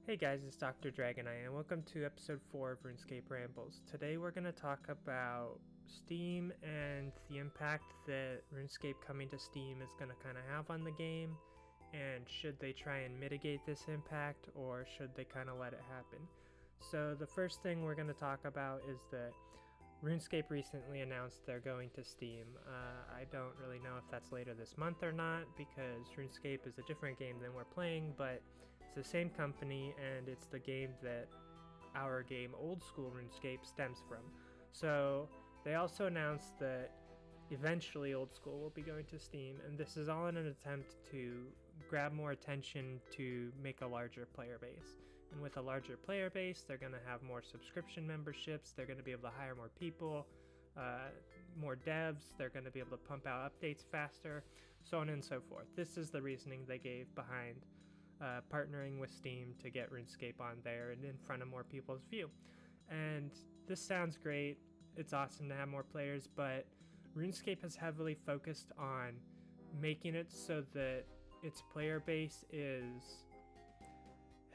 Hey guys, it's Dr. Dragonite, and welcome to episode 4 of Runescape Rambles. Today we're going to talk about Steam and the impact that RuneScape coming to Steam is going to kind of have on the game, and should they try and mitigate this impact, or should they kind of let it happen. So the first thing we're going to talk about is that RuneScape recently announced they're going to Steam. I don't really know if that's later this month or not, because RuneScape is a different game than we're playing, but it's the same company, and it's the game that our game Oldschool RuneScape stems from. So they also announced that eventually Oldschool will be going to Steam, and this is all in an attempt to grab more attention to make a larger player base. And with a larger player base, they're going to have more subscription memberships, they're going to be able to hire more people, more devs, they're going to be able to pump out updates faster, so on and so forth. This is the reasoning they gave behind partnering with Steam to get RuneScape on there and in front of more people's view. And this sounds great, it's awesome to have more players, but RuneScape has heavily focused on making it so that its player base is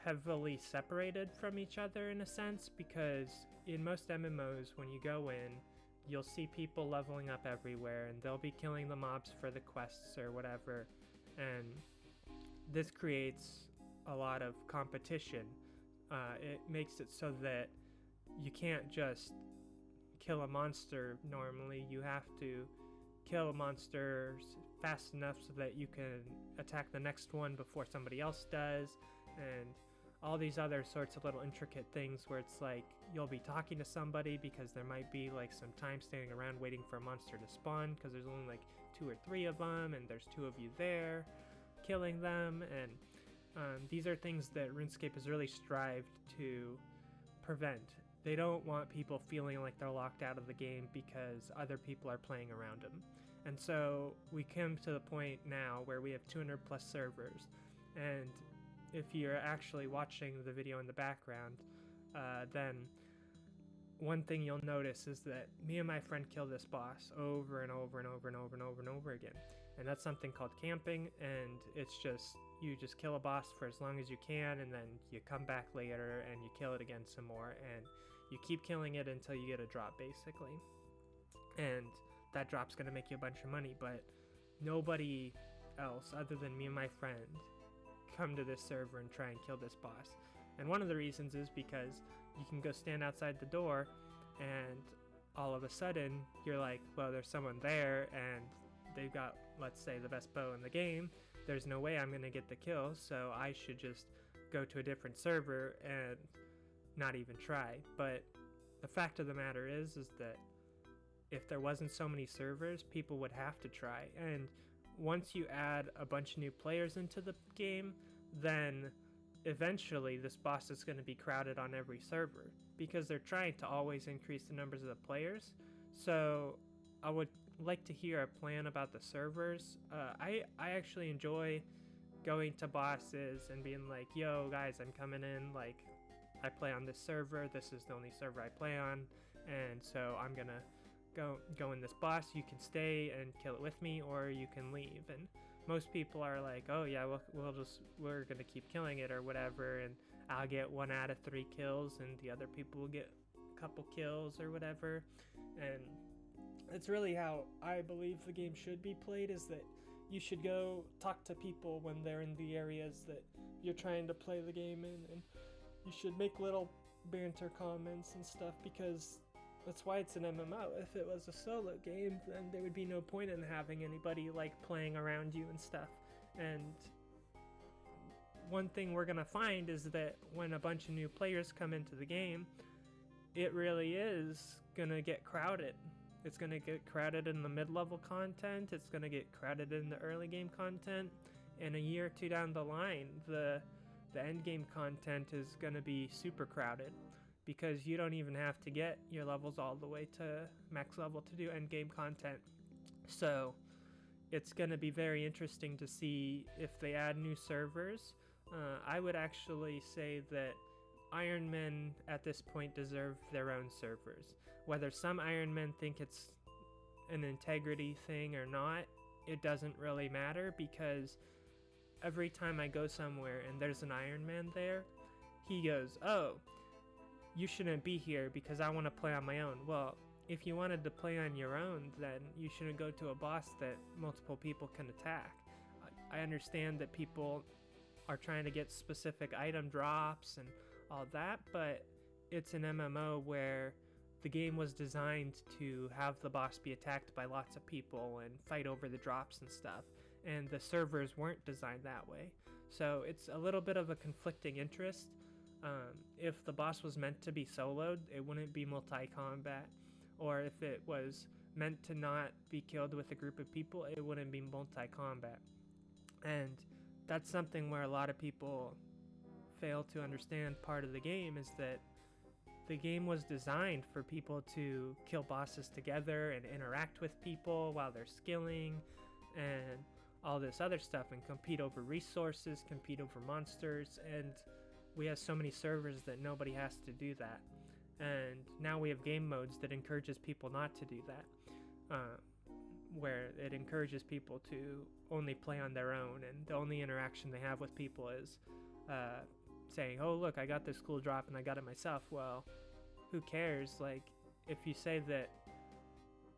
heavily separated from each other in a sense, because in most MMOs when you go in, you'll see people leveling up everywhere and they'll be killing the mobs for the quests or whatever, and this creates a lot of competition. It makes it so that you can't just kill a monster normally, you have to kill a monster fast enough so that you can attack the next one before somebody else does, and all these other sorts of little intricate things where it's like you'll be talking to somebody because there might be like some time standing around waiting for a monster to spawn because there's only like 2 or 3 of them and there's 2 of you there killing them, and these are things that RuneScape has really strived to prevent. They don't want people feeling like they're locked out of the game because other people are playing around them. And so we come to the point now where we have 200 plus servers, and if you're actually watching the video in the background, then one thing you'll notice is that me and my friend kill this boss over and over and over and over and over and over again. And that's something called camping, and it's just, you just kill a boss for as long as you can, and then you come back later and you kill it again some more, and you keep killing it until you get a drop basically. And that drop's gonna make you a bunch of money, but nobody else other than me and my friend come to this server and try and kill this boss. And one of the reasons is because you can go stand outside the door and all of a sudden you're like, well, there's someone there and they've got, let's say, the best bow in the game. There's no way I'm going to get the kill, so I should just go to a different server and not even try. But the fact of the matter is that if there wasn't so many servers, people would have to try. And once you add a bunch of new players into the game, then eventually this boss is going to be crowded on every server because they're trying to always increase the numbers of the players. So I would like to hear a plan about the servers. I actually enjoy going to bosses and being like, yo guys, I'm coming in, like I play on this server, this is the only server I play on, and so I'm gonna go in this boss, you can stay and kill it with me or you can leave. And most people are like, oh yeah, we're gonna keep killing it or whatever, and I'll get 1 out of 3 kills and the other people will get a couple kills or whatever. And it's really how I believe the game should be played, is that you should go talk to people when they're in the areas that you're trying to play the game in, and you should make little banter comments and stuff, because that's why it's an MMO. If it was a solo game, then there would be no point in having anybody like playing around you and stuff. And one thing we're gonna find is that when a bunch of new players come into the game, it really is gonna get crowded. It's gonna get crowded in the mid-level content, it's gonna get crowded in the early game content, and a year or 2 down the line, the end game content is gonna be super crowded, because you don't even have to get your levels all the way to max level to do end game content. So it's going to be very interesting to see if they add new servers. I would actually say that Ironmen at this point deserve their own servers. Whether some Ironmen think it's an integrity thing or not, it doesn't really matter, because every time I go somewhere and there's an Ironman there, he goes, "Oh, you shouldn't be here because I want to play on my own." Well, if you wanted to play on your own, then you shouldn't go to a boss that multiple people can attack. I understand that people are trying to get specific item drops and all that, but it's an MMO where the game was designed to have the boss be attacked by lots of people and fight over the drops and stuff, and the servers weren't designed that way. So it's a little bit of a conflicting interest. If the boss was meant to be soloed, it wouldn't be multi-combat, or if it was meant to not be killed with a group of people, it wouldn't be multi-combat. And that's something where a lot of people fail to understand. Part of the game is that the game was designed for people to kill bosses together and interact with people while they're skilling and all this other stuff, and compete over resources, compete over monsters, and we have so many servers that nobody has to do that. And now we have game modes that encourages people not to do that, where it encourages people to only play on their own, and the only interaction they have with people is saying, "Oh look, I got this cool drop and I got it myself." Well, who cares? Like, if you say that,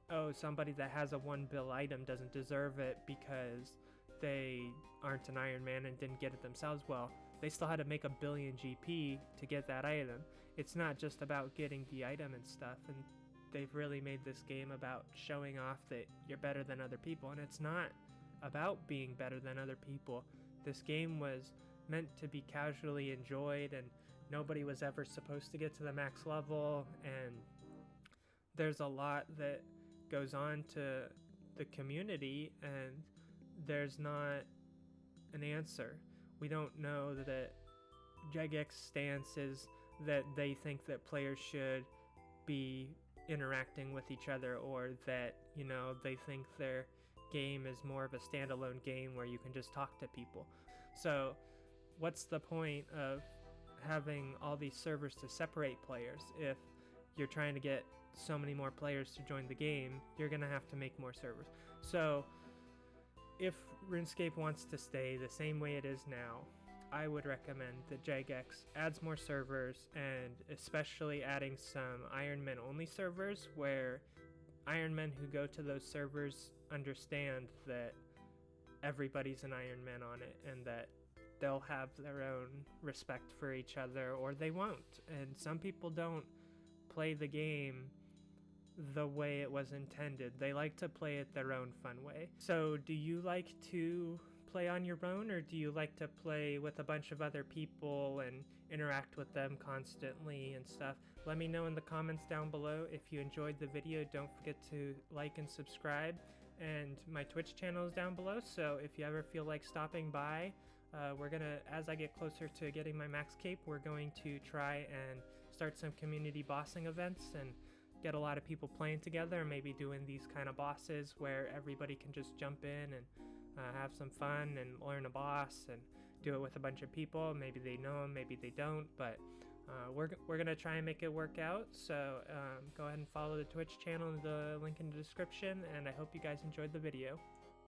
oh, somebody that has a 1 bill item doesn't deserve it because they aren't an Iron Man and didn't get it themselves, well, they still had to make 1 billion GP to get that item. It's not just about getting the item and stuff, and they've really made this game about showing off that you're better than other people, and it's not about being better than other people. This game was meant to be casually enjoyed, and nobody was ever supposed to get to the max level, and there's a lot that goes on to the community, and there's not an answer. We don't know that Jegex's stance is that they think that players should be interacting with each other, or that, you know, they think their game is more of a standalone game where you can just talk to people. So what's the point of having all these servers to separate players? If you're trying to get so many more players to join the game, you're gonna have to make more servers. So if RuneScape wants to stay the same way it is now, I would recommend that Jagex adds more servers, and especially adding some Iron Man only servers, where Iron Men who go to those servers understand that everybody's an Iron Man on it, and that they'll have their own respect for each other, or they won't. And some people don't play the game the way it was intended. They like to play it their own fun way. So do you like to play on your own, or do you like to play with a bunch of other people and interact with them constantly and stuff? Let me know in the comments down below. If you enjoyed the video, don't forget to like and subscribe, and my Twitch channel is down below, so if you ever feel like stopping by, we're gonna, as I get closer to getting my max cape, we're going to try and start some community bossing events and get a lot of people playing together, and maybe doing these kind of bosses where everybody can just jump in and have some fun and learn a boss and do it with a bunch of people. Maybe they know them, maybe they don't, but we're gonna try and make it work out. So go ahead and follow the Twitch channel in the link in the description, and I hope you guys enjoyed the video.